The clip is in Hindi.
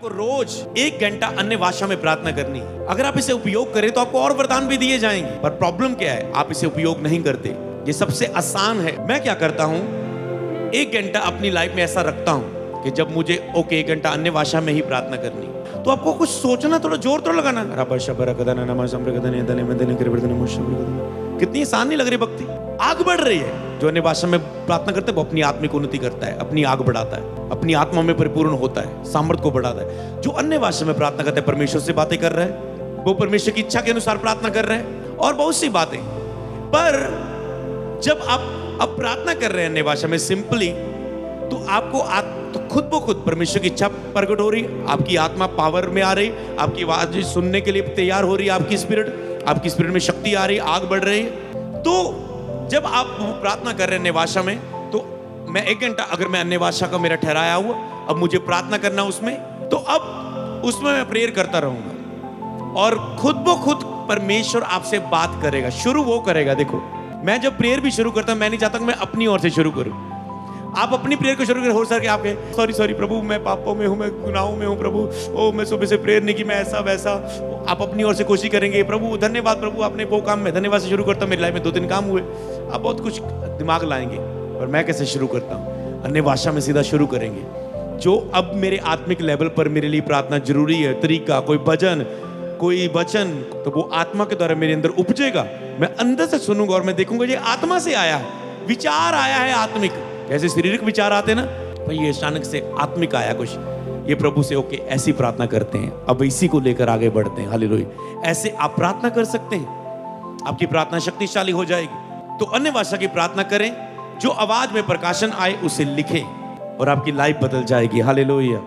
आपको रोज 1 घंटा अन्य भाषा में प्रार्थना करनी है। अगर आप इसे उपयोग करें तो आपको और वरदान भी दिए जाएंगे, पर प्रॉब्लम क्या है, आप इसे उपयोग नहीं करते। ये सबसे आसान है। मैं क्या करता हूँ, 1 घंटा अपनी लाइफ में ऐसा रखता हूँ कि जब मुझे 1 घंटा अन्य भाषा में ही प्रार्थना करनी, तो आपको कुछ सोचना, थोड़ा जोर तो लगाना। कितनी आसान नहीं लग रही भक्ति, आग बढ़ रही है। जो अन्य भाषा में प्रार्थना करते हैं वो अपनी आत्मिक उन्नति करता है, अपनी आग बढ़ाता है, अपनी आत्मा में परिपूर्ण होता है, सामर्थ को बढ़ाता है। जो अन्य भाषा में प्रार्थना करते हैं परमेश्वर से बातें कर रहा है, वो परमेश्वर की इच्छा के अनुसार प्रार्थना कर रहे हैं और बहुत सी बातें। पर जब आप अब प्रार्थना कर रहे हैं अन्य भाषा में सिंपली, तो आपको तो खुद ब खुद परमेश्वर की इच्छा प्रकट हो रही, आपकी आत्मा पावर में आ रही, आपकी आवाज सुनने के लिए तैयार हो रही, आपकी स्पिरिट में शक्ति आ रही, आग बढ़ रही। तो जब आप प्रार्थना कर रहे हैं अन्य भाषा में, तो मैं 1 घंटा अगर मैं अन्य भाषा का मेरा ठहराया हुआ, अब मुझे प्रार्थना करना उसमें, तो अब उसमें मैं प्रेयर करता रहूंगा और खुद ब खुद परमेश्वर आपसे बात करेगा। शुरू वो करेगा। देखो, मैं जब प्रेयर भी शुरू करता हूं, मैं नहीं चाहता कि मैं अपनी ओर से शुरू करूं। आप अपनी प्रेयर को शुरू करें। हो सके आपके सॉरी प्रभु, मैं पापों में हूं, मैं गुनाहों में हूं प्रभु, मैं सुबह से प्रेयर नहीं की, मैं ऐसा वैसा। आप अपनी ओर से कोशिश करेंगे, प्रभु धन्यवाद, प्रभु आपने वो काम, मैं धन्यवाद से शुरू करता हूं, मेरी लाइफ में 2-3 काम हुए। आप बहुत कुछ दिमाग लाएंगे, और मैं कैसे शुरू करता हूं, अन्य भाषा में सीधा शुरू करेंगे। जो अब मेरे आत्मिक लेवल पर मेरे लिए प्रार्थना जरूरी है, तरीका, कोई भजन, कोई वचन, तो वो आत्मा के द्वारा मेरे अंदर उपजेगा। मैं अंदर से सुनूंगा और मैं देखूंगा ये आत्मा से आया है, विचार आया है आत्मिक। जैसे शारीरिक विचार आते ना, तो ये अचानक से आत्मिक आया कुछ, ये प्रभु से ओके ऐसी प्रार्थना करते हैं, अब इसी को लेकर आगे बढ़ते हैं। हालेलुया। ऐसे आप प्रार्थना कर सकते हैं, आपकी प्रार्थना शक्तिशाली हो जाएगी। तो अन्य भाषा की प्रार्थना करें, जो आवाज में प्रकाशन आए उसे लिखें और आपकी लाइफ बदल जाएगी। हालेलुया।